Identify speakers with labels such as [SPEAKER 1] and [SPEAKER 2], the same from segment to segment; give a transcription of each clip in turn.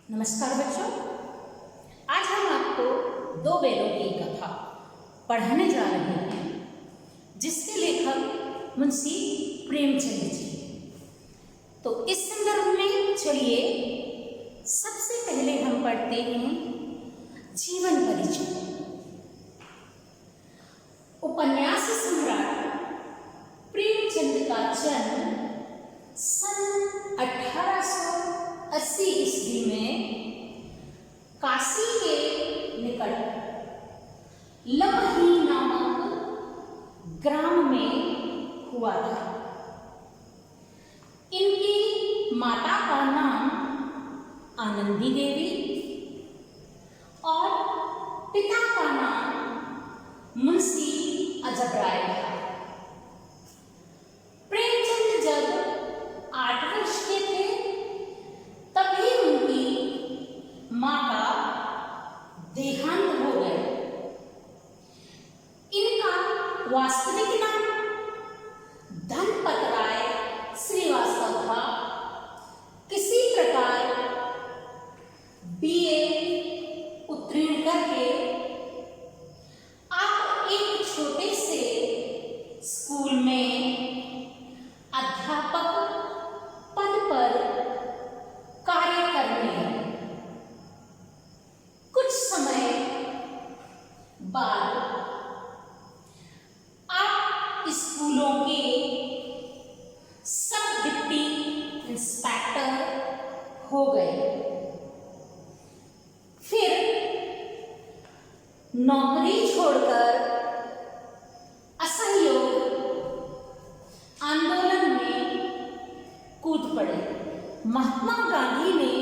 [SPEAKER 1] नमस्कार बच्चों, आज हम आपको दो बैलों की कथा पढ़ाने जा रहे हैं, जिसके लेखक मुंशी प्रेमचंद जी। तो इस संदर्भ में चलिए सबसे पहले हम पढ़ते हैं जीवन परिचय। उपन्यास सम्राट प्रेमचंद का जन्म सन 1880 ईस्वी में काशी के निकट लमही नामक ग्राम में हुआ था। इनकी माता का नाम आनंदी देवी और पिता का नाम मुंशी अजब राय था। प्रेमचंद जब 8 वर्ष के थे तभी उनकी मां का देहांत हो गया। इनका वास्तविक नाम धनपत राय श्रीवास्तव था। किसी प्रकार बीए उत्तीर्ण करके आप एक छोटे से स्कूल में अध्यापक पद पर कार्य करने लगे। कुछ समय बाद आप स्कूलों के सब डिप्टी इंस्पेक्टर हो गए। फिर नौकरी छोड़कर असहयोग आंदोलन में कूद पड़े। महात्मा गांधी ने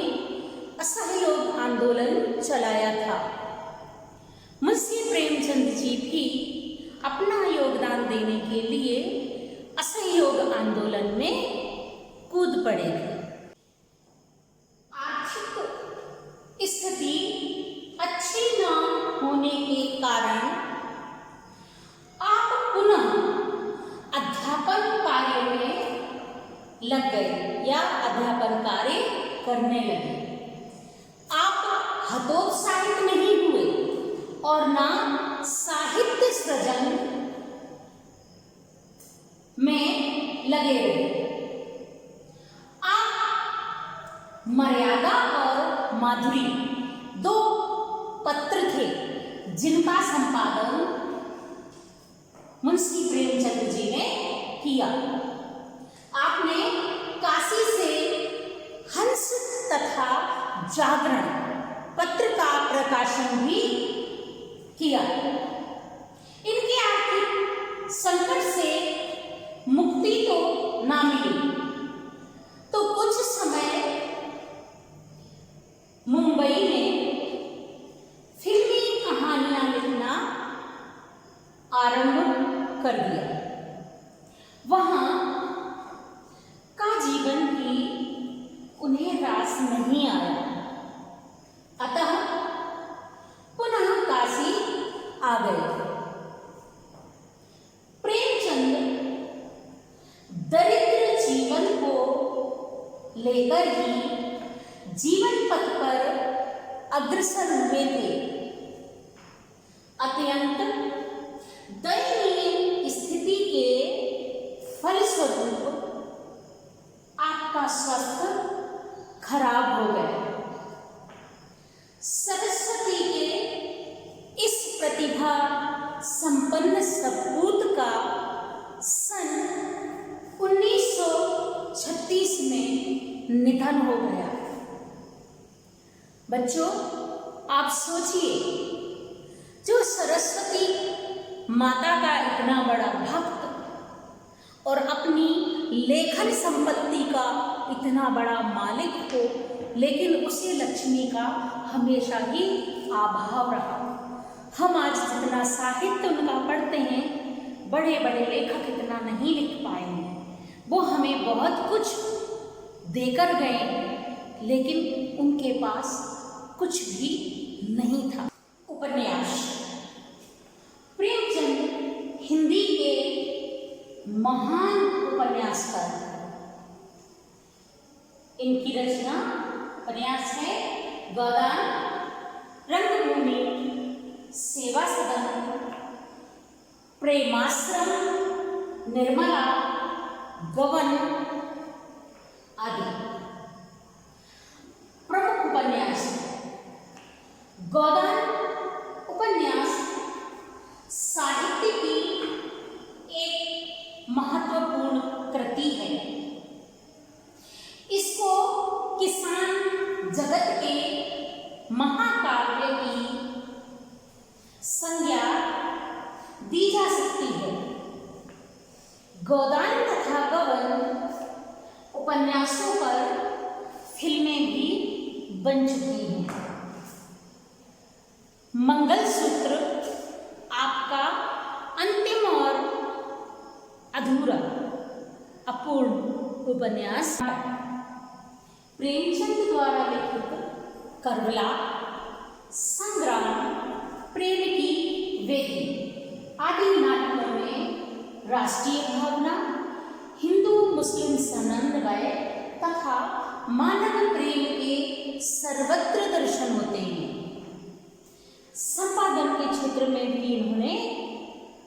[SPEAKER 1] असहयोग आंदोलन चलाया था। मुंशी प्रेमचंद जी भी अपना योगदान देने के लिए असहयोग आंदोलन में कूद पड़े थे। आर्थिक स्थिति अच्छी न होने के कारण आप पुनः अध्यापन कार्य में लग गए या अध्यापन कार्य करने लगे। आप हतोत्साहित नहीं हुए और ना साहित्य सृजन में लगे रहे। आप मर्यादा और माधुरी दो पत्र थे जिनका संपादन मुंशी प्रेमचंद जी ने किया। आपने काशी से हंस तथा जागरण पत्र का प्रकाशन भी किया। इनके आर्थिक संकट से मुक्ति तो ना मिली तो कुछ समय मुंबई में फिल्मी कहानियां लिखना आरंभ कर दिया। वहां का जीवन भी उन्हें रास नहीं आया, अतः पुनः काशी आ गए। प्रेमचंद दरिद्र जीवन को लेकर ही जीवन पथ पर अग्रसर हुए थे। अत्यंत दयनीय स्थिति के फलस्वरूप आपका स्वास्थ्य खराब हो गया। सरस्वती के इस प्रतिभा संपन्न सपूत का सन 1936 में निधन हो गया। बच्चों, आप सोचिए, जो सरस्वती माता का इतना बड़ा भक्त और अपनी लेखन संपत्ति का इतना बड़ा मालिक हो, लेकिन उसे लक्ष्मी का हमेशा ही अभाव रहा। हम आज जितना साहित्य उनका पढ़ते हैं, बड़े बड़े लेखक इतना नहीं लिख पाए हैं। वो हमें बहुत कुछ देकर गए, लेकिन उनके पास कुछ भी नहीं था। उपन्यास प्रेमचंद हिंदी के महान उपन्यासकार। इनकी रचना उपन्यास है गोदान, रंगभूमि, सेवा सदन, प्रेमाश्रम, निर्मला, गवन आदि। प्रमुख उपन्यास। गोदान उपन्यास साहित्य की एक महत्वपूर्ण कृति है। इसको किसान जगत के महाकाव्य की संज्ञा दी जा सकती है। गोदान तथा गवन उपन्यासों पर फिल्में भी बन चुकी हैं। मंगलसूत्र आपका अंतिम और अधूरा अपूर्ण उपन्यास। प्रेमचंद द्वारा लिखित करबला, संग्राम, प्रेम की वेदी आदि नाटकों में राष्ट्रीय भावना, हिंदू मुस्लिम समन्वय तथा मानव प्रेम के सर्वत्र दर्शन होते हैं। संपादन के क्षेत्र में भी इन्होंने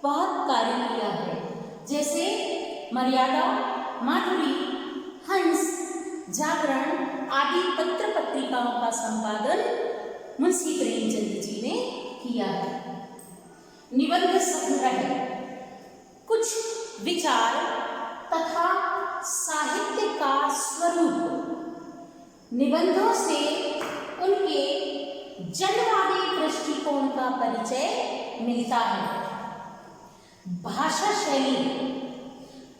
[SPEAKER 1] बहुत कार्य किया है, जैसे मर्यादा, माधुरी, हंस, जागरण आदि पत्र पत्रिकाओं का संपादन मुंशी प्रेमचंद जी ने किया है। निबंध संग्रह, कुछ विचार तथा साहित्य का स्वरूप। निबंधों से उनके जनवादी दृष्टिकोण का परिचय मिलता है। भाषा शैली,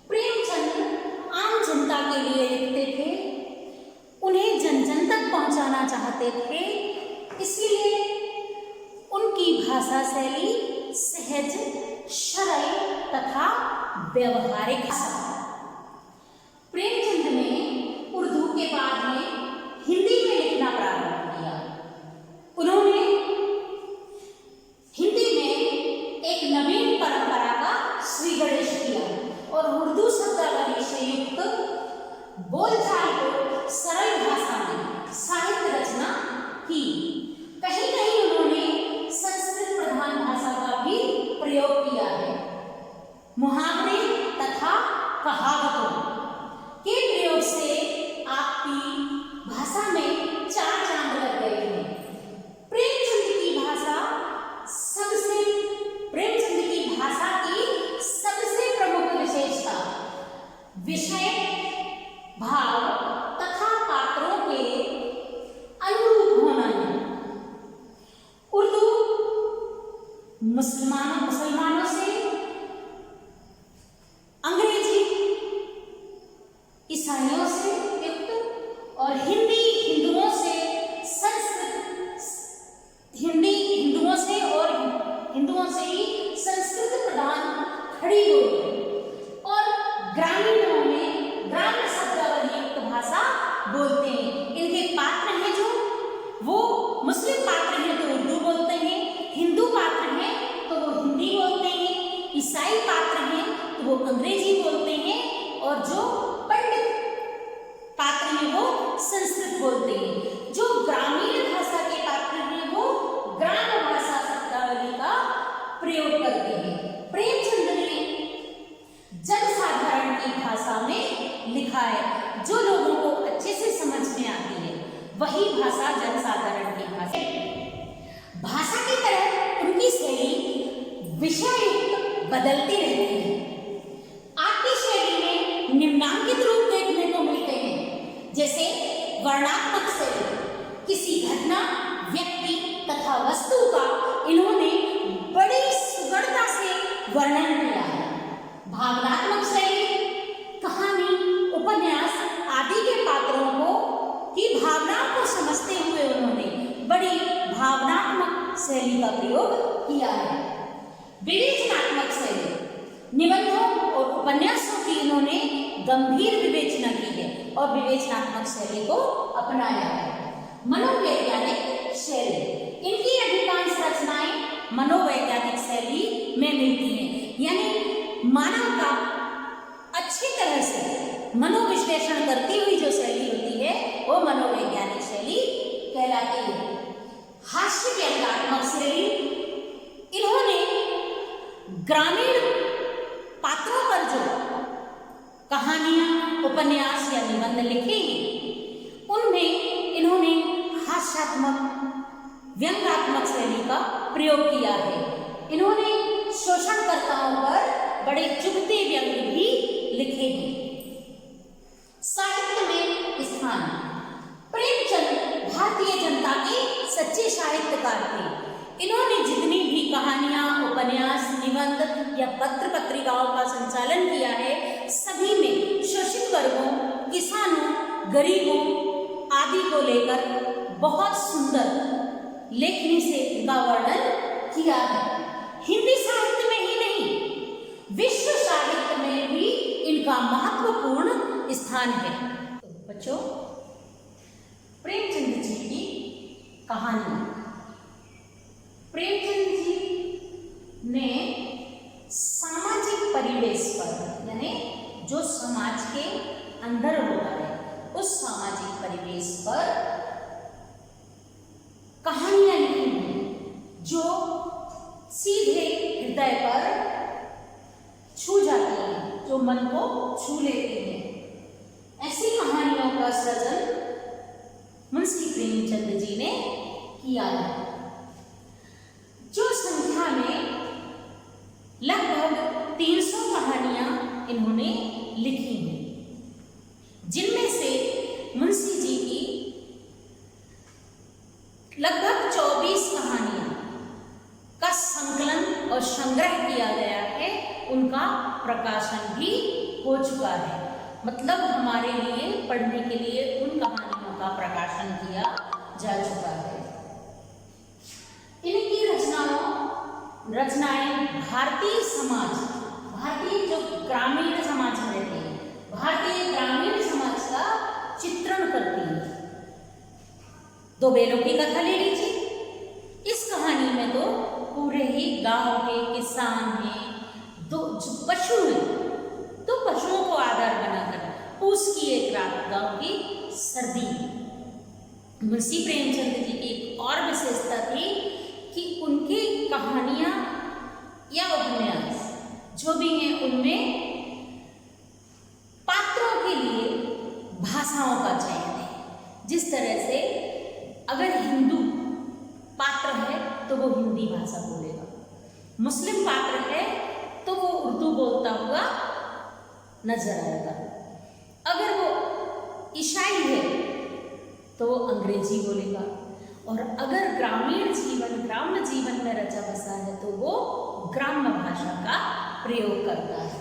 [SPEAKER 1] प्रेमचंद आम जनता के लिए लिखते थे, उन्हें जन जन तक पहुंचाना चाहते थे, इसलिए उनकी भाषा शैली सहज, सरल तथा व्यवहारिक। प्रेमचंद ने उर्दू के बाद में हिंदी में लिखना प्रारंभ किया। उन्होंने हिंदी में एक नवीन परंपरा का सृजन किया और उर्दू शब्दावली से युक्त बोलचाल को सरल भाषा में साहित्य रचना की। कहीं कहीं उन्होंने संस्कृत प्रधान भाषा का भी प्रयोग किया है। मुहावरे तथा कहावतों के प्रयोग से आपकी भाषा में चार चांद लग गए हैं। प्रेमचंद की भाषा की सबसे प्रमुख विशेषता विषय, भाव तथा पात्रों के अनुरूप होना है। उर्दू मुसलमानों से, अंग्रेजी ईसाइयों से युक्त और हिंदी हिंदुओं से, हिंदुओं से ही संस्कृत प्रधान खड़ी होगी और ग्रामीणों में ग्राम्य शब्दावली युक्त भाषा बोलते हैं। इनके पात्र हैं जो वो मुस्लिम पात्र हैं तो उर्दू बोलते हैं, हिंदू पात्र हैं तो वो हिंदी बोलते हैं, ईसाई पात्र हैं तो वो अंग्रेजी बोलते हैं और जो पंडित पात्र हैं वो संस्कृत बोलते हैं। जो ग्रामीण भाषा के पात्र हैं वो ग्राम्य भाषा शब्दावली का प्रयोग करते हैं। प्रेमचंद ने जनसाधारण की भाषा में लिखा है, जो लोगों को अच्छे से समझ में आती है वही भाषा जनसाधारण की भाषा है। भाषा की तरह उनकी शैली विषययुक्त बदलती रहती है। आपकी शैली में निम्नांकित रूप देखने को मिलते हैं, जैसे वर्णात्मक शैली, किसी घटना, व्यक्ति तथा वस्तु का इन्होंने बड़ी सुगढ़ता से वर्णन किया है। भावनात्मक शैली, कहानी, उपन्यास आदि के पात्रों को की भावनाओं को समझते हुए उन्होंने बड़ी भावनात्मक शैली का प्रयोग किया है। विवेचनात्मक शैली, निबंधों और उपन्यासों की इन्होंने गंभीर विवेचना की है और विवेचनात्मक शैली को अपनाया है। मनोवैज्ञानिक शैली, इनकी अधिकांश रचनाएं मनोवैज्ञानिक शैली में मिलती हैं, यानी मानव का अच्छी तरह से मनोविश्लेषण करती हुई जो शैली होती है वो मनोवैज्ञानिक शैली कहलाती है। निबंध लिखे हैं उनमें इन्होंने हास्यात्मक व्यंग्यात्मक शैली का प्रयोग किया है। इन्होंने शोषणकर्ताओं पर बड़े चुभते व्यंग्य भी लिखे हैं। साहित्य में स्थान, प्रेमचंद भारतीय जनता के सच्चे साहित्यकार थे। इन्होंने जितनी भी कहानियां, उपन्यास, निबंध या पत्र पत्रिकाओं का संचालन किया है सभी में शोषित वर्गों, किसानों, गरीबों आदि को लेकर बहुत सुंदर लेखनी से इनका वर्णन किया है। हिंदी साहित्य में ही नहीं विश्व साहित्य में भी इनका महत्वपूर्ण स्थान है। तो बच्चों, प्रेमचंद जी की कहानी। प्रेमचंद जी ने सामाजिक परिवेश पर, यानी जो समाज के अंदर होता है उस सामाजिक परिवेश पर कहानियां लिखी हैं जो सीधे हृदय पर छू जाती हैं, जो मन को छू लेती हैं। ऐसी कहानियों का सृजन मुंशी प्रेमचंद जी ने किया है, जो संख्या में लगभग 300 कहानियां इन्होंने लिखी हैं, जिनमें से मुंशी जी की लगभग 24 कहानियां का संकलन और संग्रह किया गया है। उनका प्रकाशन भी हो चुका है, मतलब हमारे लिए पढ़ने के लिए उन कहानियों का प्रकाशन किया जा चुका है। इनकी रचनाएं भारतीय समाज, भारतीय जो ग्रामीण समाज में रहते हैं, भारतीय ग्रामीण समाज का चित्रण करती है। दो बैलों की कथा ले लीजिए। इस कहानी में तो पूरे ही गांव के किसान हैं, दो जो पशु हैं, तो पशुओं को आधार बनाकर पूस की एक रात गांव की सर्दी। मुंशी प्रेमचंद जी की एक और विशेषता थी कि उनकी कहानियां या उपन्यास जो भी हैं उनमें पात्रों के लिए भाषाओं का चयन है। जिस तरह से अगर हिंदू पात्र है तो वो हिंदी भाषा बोलेगा, मुस्लिम पात्र है तो वो उर्दू बोलता हुआ नजर आएगा, अगर वो ईसाई है तो वो अंग्रेजी बोलेगा, और अगर ग्रामीण जीवन में रचा बसा है तो वो ग्राम्य भाषा का प्रयोग करता है।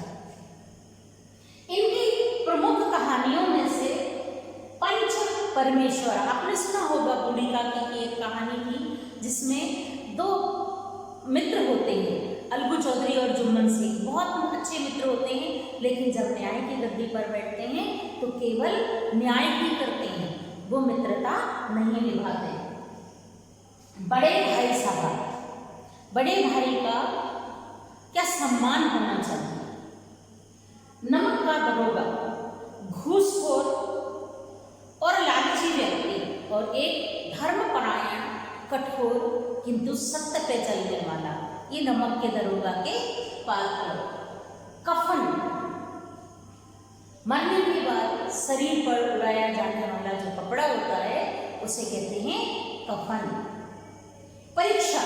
[SPEAKER 1] इनकी प्रमुख कहानियों में से पंच परमेश्वर, आपने सुना होगा भूलिका की एक कहानी थी जिसमें दो मित्र होते हैं, अलगू चौधरी और जुम्मन सिंह, बहुत अच्छे मित्र होते हैं, लेकिन जब न्याय की गद्दी पर बैठते हैं तो केवल न्याय ही करते हैं, वो मित्रता नहीं निभाते। बड़े भाई साहब, बड़े भाई का क्या सम्मान होना चाहिए। नमक का दरोगा, घूसखोर और लालची व्यक्ति और एक धर्मपरायण, कठोर किंतु सत्य पे चलने वाला, ये नमक के दरोगा के पात्र। कफन, मरने के बाद शरीर पर उड़ाया जाने वाला जो कपड़ा होता है उसे कहते हैं कफन। परीक्षा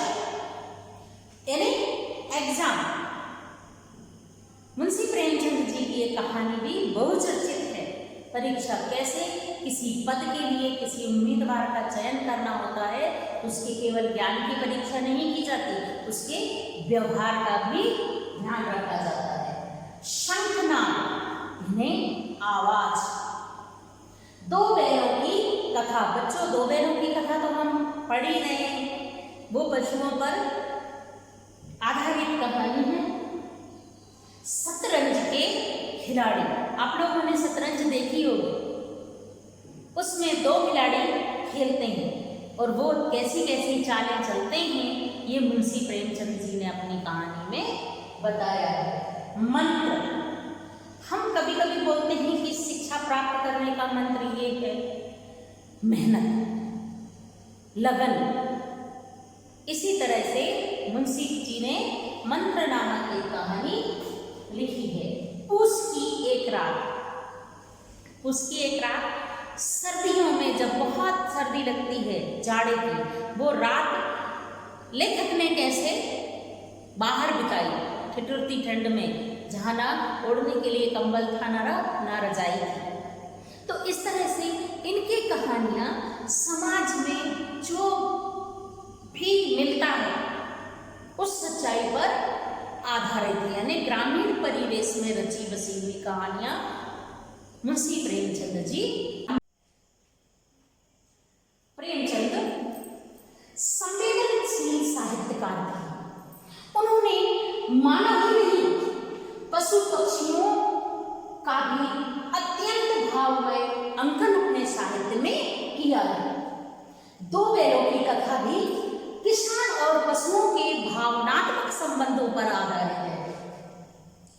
[SPEAKER 1] यानी एग्जाम, मुंशी प्रेमचंद जी की ये कहानी भी बहुचर्चित है। परीक्षा कैसे किसी पद के लिए किसी उम्मीदवार का चयन करना होता है, उसके केवल ज्ञान की परीक्षा नहीं की जाती, उसके व्यवहार का भी ध्यान रखा जाता है। शंखनाद यानी आवाज, दो बैलों की कथा। बच्चों, दो बैलों की कथा तो हम पढ़ ही रहे हैं, वो पशुओं पर आधारित कहानी है। शतरंज के खिलाड़ी, आप लोगों ने शतरंज देखी होगी, उसमें दो खिलाड़ी खेलते हैं और वो कैसी कैसी चालें चलते हैं, ये मुंशी प्रेमचंद जी ने अपनी कहानी में बताया है। मंत्र, हम कभी कभी बोलते हैं कि शिक्षा प्राप्त करने का मंत्र ये है मेहनत, लगन। इसी तरह से मुंशी जी ने मंत्र नामक एक कहानी लिखी है। पूस की एक रात, उसकी एक रात सर्दियों में जब बहुत सर्दी लगती है जाड़े की, वो रात लेखक ने कैसे बाहर बिताई ठिठुरती ठंड में, जहाँ ना ओढ़ने के लिए कंबल था ना रजाई थी। तो इस तरह से इनकी कहानियाँ समाज में जो भी मिलता है उस सच्चाई पर आधारित है, यानी ग्रामीण परिवेश में रची बसी हुई कहानियाँ मुंशी प्रेमचंद जी। प्रेमचंद संवेदनशील साहित्यकार थे। उन्होंने मानव ही नहीं पशु पक्षियों का भी अत्यंत भावमय अंकन अपने साहित्य में किया है। दो बैलों की कथा भी किसान और पशुओं के भावनात्मक संबंधों पर आधारित है।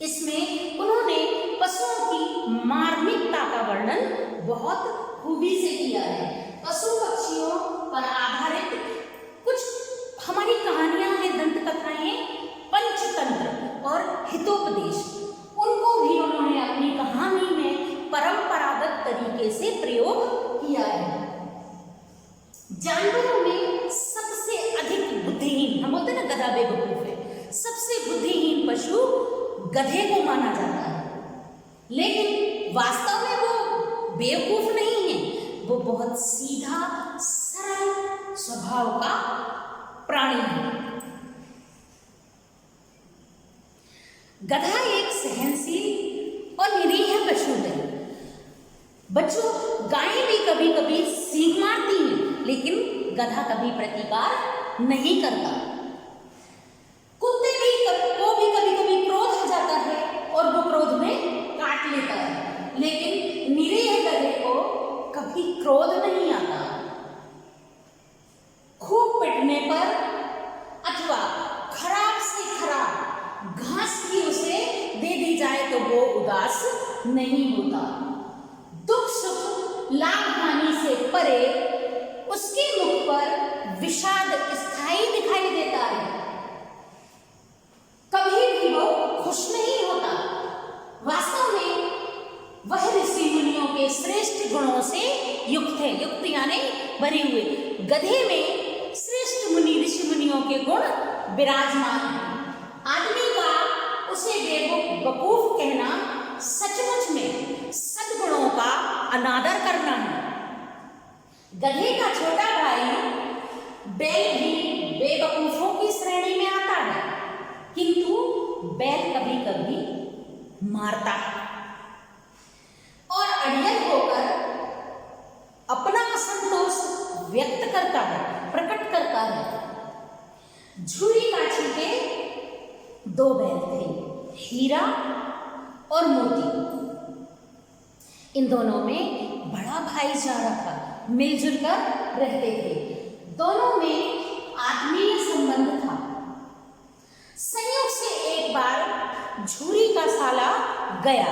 [SPEAKER 1] इसमें उन्होंने पशुओं की मार्मिकता का वर्णन बहुत खूबी से किया है। पशु पक्षियों पर आधारित कुछ हमारी कहानियां हैं, दंत कथाएं, पंचतंत्र और हितोपदेश, उनको भी उन्होंने अपनी कहानी में परंपरागत तरीके से प्रयोग किया है। जानवरों में सबसे अधिक बुद्धिहीन, हम बोलते हैं ना गधा बेवकूफ है, सबसे बुद्धिहीन पशु गधे को माना जाता है, लेकिन वास्तव में वो बेवकूफ नहीं है, वो बहुत सीधा सरल स्वभाव का प्राणी है। गधा एक सहनशील और निरीह पशु है। बच्चों, गायें भी कभी कभी सींग मारती हैं, लेकिन गधा कभी प्रतिकार नहीं करता। कुत्ते को भी कभी कभी क्रोध आ जाता है और वो क्रोध में काट लेता है, लेकिन निरीह गधे को कभी क्रोध नहीं आता। खूब पिटने पर अथवा खराब से खराब घास भी उसे दे दी जाए तो वो उदास नहीं होता। दुख सुख लाभ हानि से परे उसके मुख पर विषाद स्थायी दिखाई देता है। कभी भी वो खुश नहीं होता। वास्तव में वह ऋषि मुनियों के श्रेष्ठ गुणों से युक्त है। युक्त यानी भरे हुए। गधे में श्रेष्ठ मुनि ऋषि मुनियों के गुण विराजमान हैं। आदमी का उसे बेवकूफ कहना सचमुच में सद्गुणों का अनादर करना है। गधे का छोटा भाई बैल भी बेवकूफों की श्रेणी में आता है, किंतु बैल कभी कभी मारता है और अड़ियल होकर अपना असंतोष व्यक्त करता है, प्रकट करता है। झूरी काठी के दो बैल थे, हीरा और मोती। इन दोनों में बड़ा भाईचारा था, मिलजुल कर रहते थे। दोनों में आत्मीय संबंध था। संयोग से एक बार झूरी का साला गया,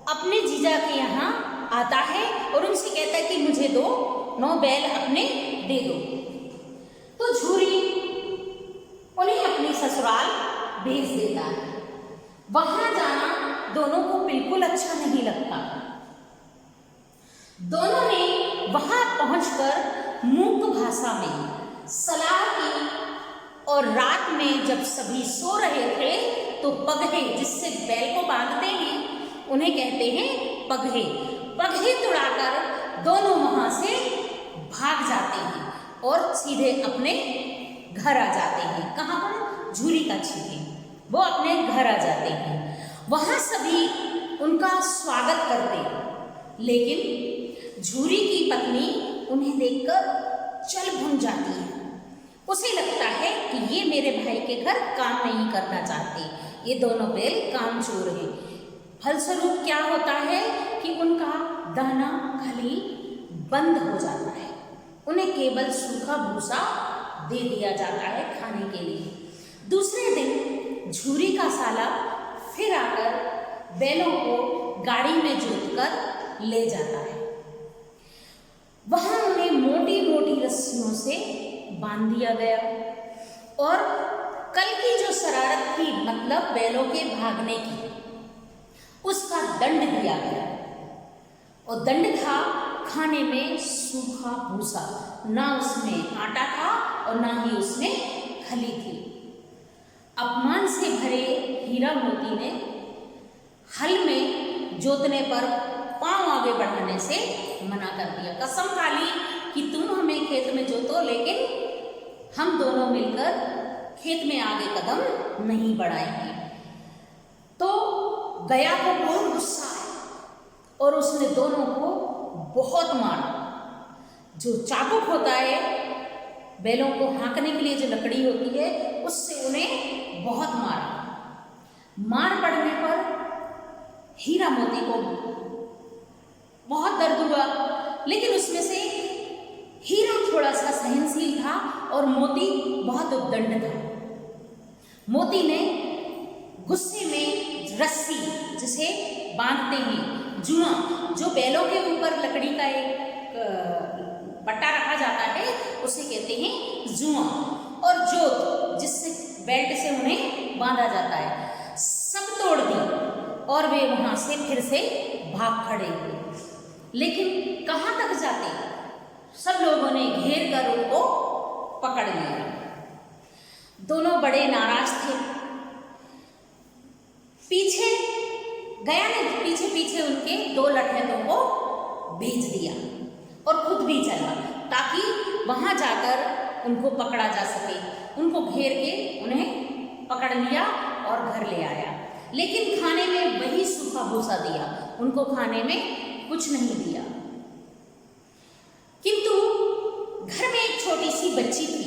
[SPEAKER 1] अपने जीजा के यहाँ आता है और उनसे कहता है कि मुझे 9 बैल अपने दे दो। तो झूरी उन्हें अपनी ससुराल भेज देता है। वहां जाना दोनों को बिल्कुल अच्छा नहीं लगता। दोनों ने वहां पहुंचकर मूक भाषा में सलाह की और रात में जब सभी सो रहे थे तो पगहे, जिससे बैल को बांधते हैं, उन्हें कहते हैं पगहे। पगहे तुड़ाकर दोनों वहां से भाग जाते हैं और सीधे अपने घर आ जाते हैं। कहाँ पर? झूरी का छीके, वो अपने घर आ जाते हैं। वहां सभी उनका स्वागत करते, लेकिन झूरी की पत्नी उन्हें देखकर चल भून जाती है। उसे लगता है कि ये मेरे भाई के घर काम नहीं करना चाहते, ये दोनों बैल कामचोर हैं। फलस्वरूप क्या होता है कि उनका दाना खली बंद हो जाता है। उन्हें केवल सूखा भूसा दे दिया जाता है खाने के लिए। दूसरे दिन झूरी का साला फिर आकर बैलों को गाड़ी में जोतकर ले जाता है। वहां उन्हें मोटी मोटी रस्सियों से बांध दिया गया और कल की जो शरारत थी, मतलब बैलों के भागने की, उसका दंड दिया गया। और दंड था खाने में सूखा भूसा, ना उसमें आटा था और ना ही उसमें खली थी। अपमान से भरे हीरा मोती ने हल में जोतने पर पांव आगे बढ़ाने से मना कर दिया। कसम खा ली कि तुम हमें खेत में जोतो, लेकिन हम दोनों मिलकर खेत में आगे कदम नहीं बढ़ाएंगे। तो गया को बहुत गुस्सा आया और उसने दोनों को बहुत मारा। जो चाबुक होता है, बैलों को हाँकने के लिए जो लकड़ी होती है, उससे उन्हें बहुत मारा। मार पड़ने पर हीरा मोती को बहुत दर्द हुआ, लेकिन उसमें से हीरा थोड़ा सा सहनशील था और मोती बहुत उद्दंड था। मोती ने गुस्से में रस्सी, जिसे बांधते हैं, जुआ, जो बैलों के ऊपर लकड़ी का एक पट्टा रखा जाता है, उसे कहते हैं जुआ, और जोत, जिससे बेल्ट से उन्हें बांधा जाता है, सब तोड़ दी और वे वहां से फिर से भाग खड़े हुए। लेकिन कहाँ तक जाते? सब लोगों ने घेर कर उनको पकड़ लिया। दोनों बड़े नाराज थे। पीछे गया ने पीछे पीछे उनके 2 लठैतों को भेज दिया और खुद भी चला, ताकि वहां जाकर उनको पकड़ा जा सके। उनको घेर के उन्हें पकड़ लिया और घर ले आया, लेकिन खाने में वही सूखा भूसा दिया, उनको खाने में कुछ नहीं दिया। किंतु घर में एक छोटी सी बच्ची थी,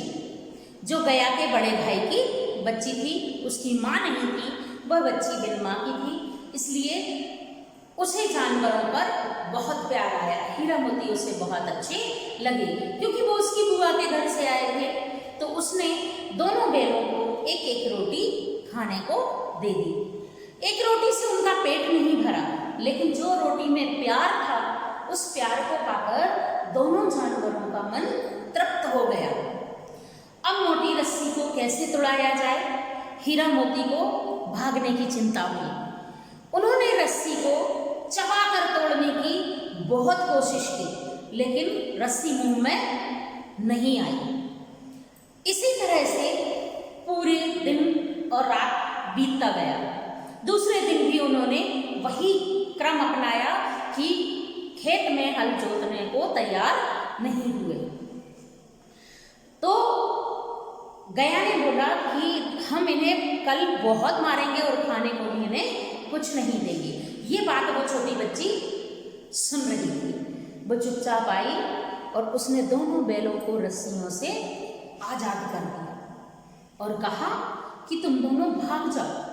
[SPEAKER 1] जो गया के बड़े भाई की बच्ची थी। उसकी माँ नहीं थी, वह बच्ची बिन माँ की थी, इसलिए उसे जानवरों पर बहुत प्यार आया। हीरा मोती उसे बहुत अच्छे लगे, क्योंकि वो उसकी बुआ के घर से आए थे। तो उसने दोनों बैलों को एक एक रोटी खाने को दे दी। एक रोटी से उनका पेट नहीं भरा, लेकिन जो रोटी में प्यार था, उस प्यार को पाकर दोनों जानवरों का मन तृप्त हो गया। अब मोटी रस्सी को कैसे तोड़ाया जाए, हीरा मोती को भागने की चिंता हुई। उन्होंने रस्सी को चबाकर तोड़ने की बहुत कोशिश की, लेकिन रस्सी मुंह में नहीं आई। इसी तरह से पूरे दिन और रात बीतता गया। दूसरे दिन भी उन्होंने वही क्रम अपनाया कि खेत में हल जोतने को तैयार नहीं हुए। तो गया ने बोला कि हम इन्हें कल बहुत मारेंगे और खाने को भी इन्हें कुछ नहीं देंगे। ये बात वो छोटी बच्ची सुन रही थी। वो चुपचाप आई और उसने दोनों बैलों को रस्सियों से आजाद कर दिया और कहा कि तुम दोनों भाग जाओ,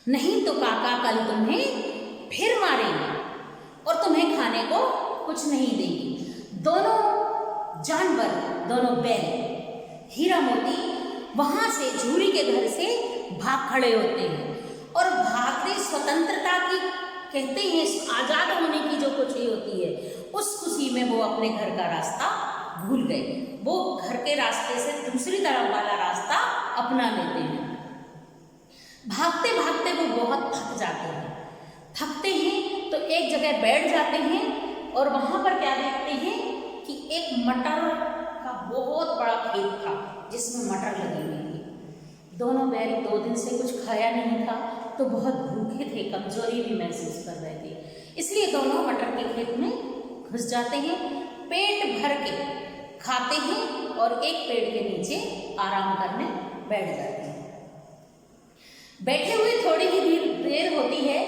[SPEAKER 1] नहीं तो काका कल तुम्हें फिर मारेंगे और तुम्हें खाने को कुछ नहीं देंगे। दोनों जानवर, दोनों बैल, हीरा मोती वहां से झूरी के घर से भाग खड़े होते हैं और भागते स्वतंत्रता की, कहते हैं आजाद होने की जो खुशी होती है, उस खुशी में वो अपने घर का रास्ता भूल गए। वो घर के रास्ते से दूसरी तरफ वाला रास्ता अपना लेते हैं। भागते भागते वो बहुत थक जाते हैं। थकते हैं तो एक जगह बैठ जाते हैं और वहां पर क्या देखते हैं कि एक मटर का बहुत बड़ा खेत था, जिसमें मटर लगी हुई थी। दोनों बैल 2 दिन से कुछ खाया नहीं था, तो बहुत भूखे थे, कमजोरी भी महसूस कर रहे थे। इसलिए दोनों मटर के खेत में घुस जाते हैं, पेट भर के खाते हैं और एक पेड़ के नीचे आराम करने बैठ जाते हैं। बैठे हुए थोड़ी ही देर होती है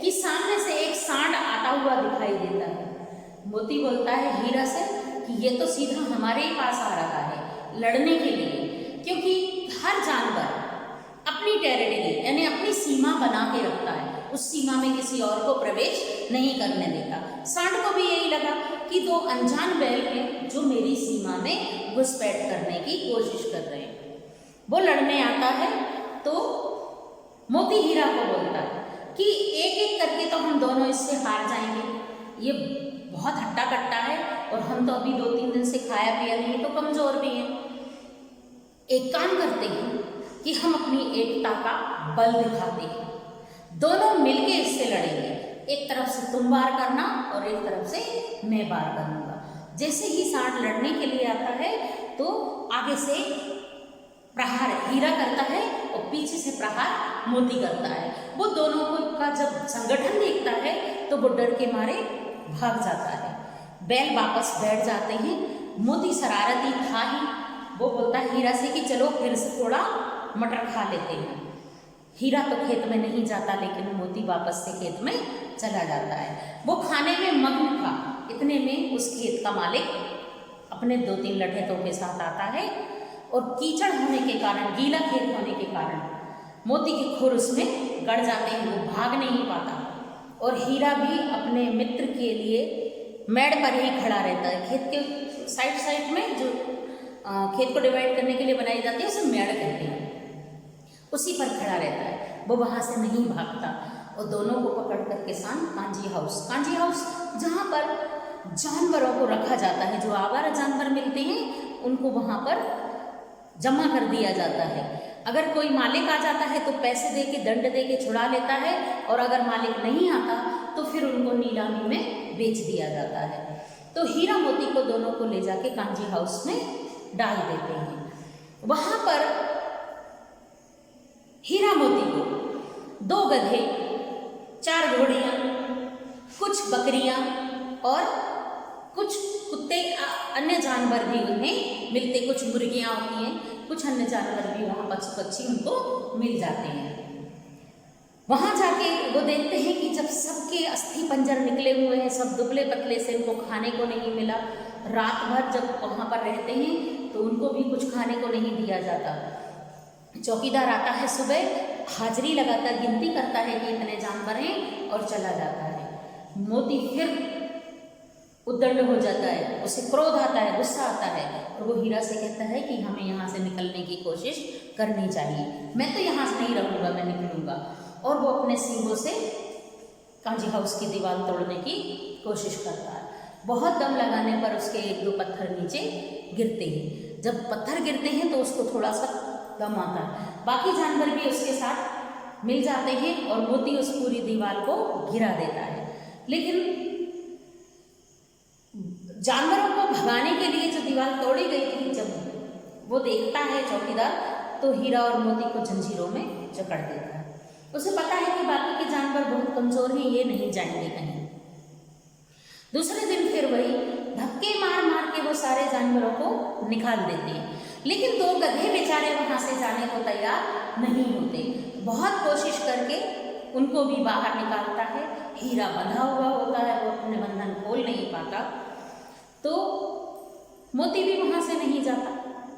[SPEAKER 1] कि सामने से एक सांड आता हुआ दिखाई देता है। मोती बोलता है हीरा से कि ये तो सीधा हमारे ही पास आ रहा है लड़ने के लिए, क्योंकि हर जानवर अपनी टेरिटरी यानी अपनी सीमा बना के रखता है, उस सीमा में किसी और को प्रवेश नहीं करने देता। सांड को भी यही लगा कि 2 अनजान बैल हैं जो मेरी सीमा में घुसपैठ करने की कोशिश कर रहे हैं। वो लड़ने आता है तो मोती हीरा को बोलता है कि एक एक करके तो हम दोनों इससे हार जाएंगे, ये बहुत हट्टा कट्टा है और हम तो अभी 2-3 दिन से खाया पिया नहीं, तो कमजोर भी हैं। एक काम करते हैं कि हम अपनी एकता का बल दिखाते हैं, दोनों मिलके इससे लड़ेंगे। एक तरफ से तुम वार करना और एक तरफ से मैं वार करूंगा। जैसे ही सांड लड़ने के लिए आता है तो आगे से प्रहार हीरा करता है और पीछे से प्रहार मोती करता है। वो दोनों को का जब संगठन देखता है तो वो डर के मारे भाग जाता है। बैल वापस बैठ जाते हैं। मोती शरारती था ही, वो बोलता है हीरा से कि चलो फिर से थोड़ा मटर खा लेते हैं। हीरा तो खेत में नहीं जाता, लेकिन मोती वापस से खेत में चला जाता है। वो खाने में मग्न था। इतने में उस खेत का मालिक अपने 2-3 लठेतों के साथ आता है और कीचड़ होने के कारण, गीला खेत होने के कारण मोती के खुर उसमें गड़ जाते हैं। वो भाग नहीं पाता और हीरा भी अपने मित्र के लिए मेड़ पर ही खड़ा रहता है। खेत के साइड में जो खेत को डिवाइड करने के लिए बनाई जाती है उसे मेड़ कहते हैं, उसी पर खड़ा रहता है। वो वहाँ से नहीं भागता और दोनों को पकड़ कर किसान कांजी हाउस जहाँ पर जानवरों को रखा जाता है, जो आवारा जानवर मिलते हैं उनको वहाँ पर जमा कर दिया जाता है। अगर कोई मालिक आ जाता है तो पैसे दे के, दंड दे के छुड़ा लेता है, और अगर मालिक नहीं आता तो फिर उनको नीलामी में बेच दिया जाता है। तो हीरा मोती को दोनों को ले जाके कांजी हाउस में डाल देते हैं। वहाँ पर हीरा मोती को 2 गधे, 4 घोड़ियाँ, कुछ बकरियाँ और कुछ कुत्ते, अन्य जानवर भी उन्हें मिलते। कुछ मुर्गियाँ होती हैं, कुछ अन्य जानवर भी वहाँ पक्षी उनको मिल जाते हैं। वहाँ जाके वो देखते हैं कि जब सबके अस्थि पंजर निकले हुए हैं, सब दुबले पतले से, इनको खाने को नहीं मिला। रात भर जब वहाँ पर रहते हैं तो उनको भी कुछ खाने को नहीं दिया जाता। चौकीदार आता है सुबह, हाजिरी लगाता, गिनती करता है कि इतने जानवर हैं और चला जाता है। मोती फिर उद्दंड हो जाता है, उसे क्रोध आता है, गुस्सा आता है और वो हीरा से कहता है कि हमें यहाँ से निकलने की कोशिश करनी चाहिए। मैं तो यहाँ से नहीं रहूँगा, मैं निकलूँगा। और वो अपने सींगों से कांजी हाउस की दीवार तोड़ने की कोशिश करता है। बहुत दम लगाने पर उसके 1-2 पत्थर नीचे गिरते हैं। जब पत्थर गिरते हैं तो उसको थोड़ा सा दम आता है। बाकी जानवर भी उसके साथ मिल जाते हैं और मोती उस पूरी दीवार को गिरा देता है। लेकिन जानवरों को भगाने के लिए जो दीवार तोड़ी गई थी, जब वो देखता है चौकीदार, तो हीरा और मोती को जंजीरों में जकड़ देता है। उसे पता है कि बाकी के जानवर बहुत कमजोर हैं, ये नहीं जाएंगे कहीं। दूसरे दिन फिर वही धक्के मार मार के वो सारे जानवरों को निकाल देते हैं। लेकिन 2 गधे बेचारे वहाँ से जाने को तैयार नहीं होते। बहुत कोशिश करके उनको भी बाहर निकालता है। हीरा बंधा हुआ होता है, वो अपने बंधन खोल नहीं पाता। तो मोती भी वहाँ से नहीं जाता।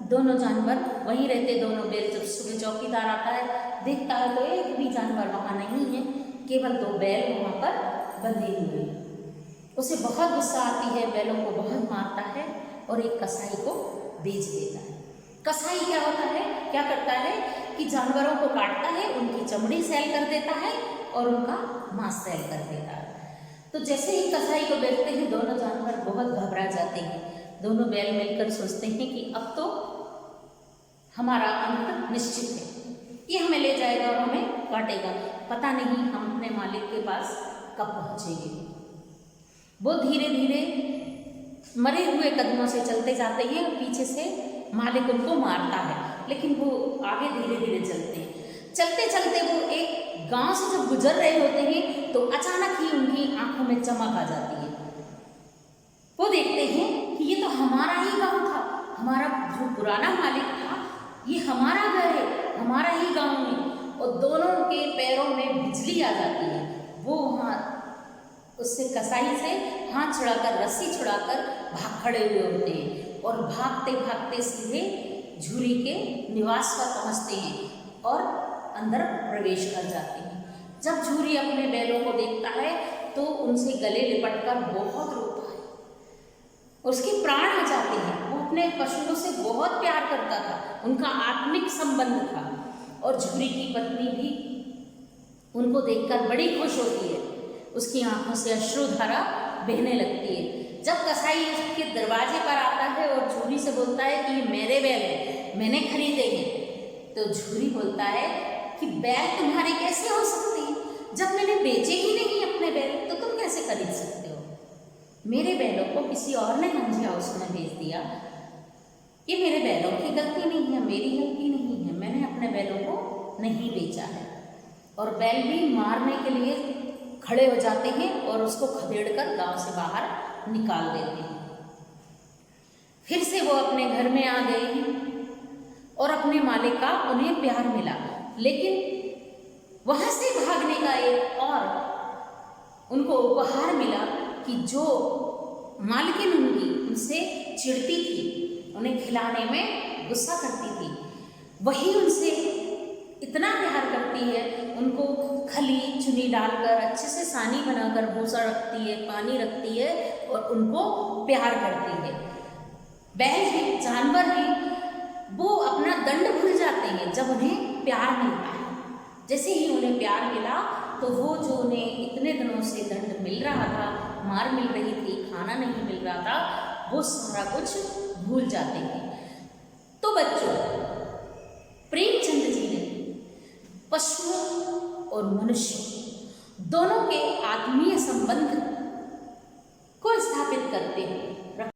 [SPEAKER 1] दोनों जानवर वहीं रहते। दोनों बैल, जब सुबह चौकीदार आता है देखता है तो एक भी जानवर वहाँ नहीं है, केवल 2 बैल वहाँ पर बंधे हुए हैं। उसे बहुत गुस्सा आती है, बैलों को बहुत मारता है और एक कसाई को बेच देता है। कसाई क्या होता है, क्या करता है कि जानवरों को काटता है, उनकी चमड़ी सेल कर देता है और उनका मांस सेल कर देता है। तो जैसे ही कसाई को बेचते हैं, दोनों जानवर बहुत घबरा जाते हैं। दोनों बैल मिलकर सोचते हैं कि अब तो हमारा अंत निश्चित है, ये हमें ले जाएगा और हमें काटेगा। पता नहीं हम अपने मालिक के पास कब पहुँचेंगे। वो धीरे धीरे मरे हुए कदमों से चलते जाते हैं। पीछे से मालिक उनको मारता है, लेकिन वो आगे धीरे धीरे चलते हैं। चलते चलते वो एक गांव से जब गुजर रहे होते हैं तो अचानक ही उनकी आंखों में चमक आ जाती है। वो देखते हैं कि ये तो हमारा ही गांव था, हमारा जो पुराना मालिक था, ये हमारा घर है, हमारा ही गांव में। और दोनों के पैरों में बिजली आ जाती है। वो वहाँ उससे कसाई से हाथ छुड़ाकर, रस्सी छुड़ाकर भाग खड़े हुए होते हैं और भागते भागते सीधे झूरी के निवास पर पहुँचते हैं और अंदर प्रवेश कर जाते हैं। जब झूरी अपने बैलों को देखता है तो उनसे गले लिपटकर बहुत रोता है, उसके प्राण आ जाते हैं। वो अपने पशुओं से बहुत प्यार करता था, उनका आत्मिक संबंध था। और झूरी की पत्नी भी उनको देखकर बड़ी खुश होती है, उसकी आंखों से अश्रुधारा बहने लगती है। जब कसाई उसके दरवाजे पर आता है और झूरी से बोलता है कि ये मेरे बैल हैं, मैंने खरीदे हैं, तो झूरी बोलता है कि बैल तुम्हारे कैसे हो सकते हैं जब मैंने बेचे ही नहीं अपने है बैल तो तुम कैसे खरीद सकते हो? मेरे बैलों को किसी और ने गंजे हाउस में भेज दिया, ये मेरे बैलों की गलती नहीं है, मेरी गलती नहीं है, मैंने अपने बैलों को नहीं बेचा है। और बैल भी मारने के लिए खड़े हो जाते हैं और उसको खदेड़कर गांव से बाहर निकाल देते हैं। फिर से वो अपने घर में आ गए और अपने मालिक का उन्हें प्यार मिला, लेकिन वहां से भागने का एक और उनको उपहार मिला कि जो मालकिन उनकी उनसे चिढ़ती थी, उन्हें खिलाने में गुस्सा करती थी, वही उनसे इतना प्यार करती है, उनको खली चुनी डालकर अच्छे से सानी बनाकर भूसा रखती है, पानी रखती है और उनको प्यार करती है। बैल हैं, जानवर हैं, वो अपना दंड भूल जाते हैं जब उन्हें प्यार मिलता है। जैसे ही उन्हें प्यार मिला तो वो जो उन्हें इतने दिनों से दंड मिल रहा था, मार मिल रही थी, खाना नहीं मिल रहा था, वो सारा कुछ भूल जाते हैं। तो बच्चों, प्रेमचंद जी ने पशुओं और मनुष्य दोनों के आत्मीय संबंध को स्थापित करते हुए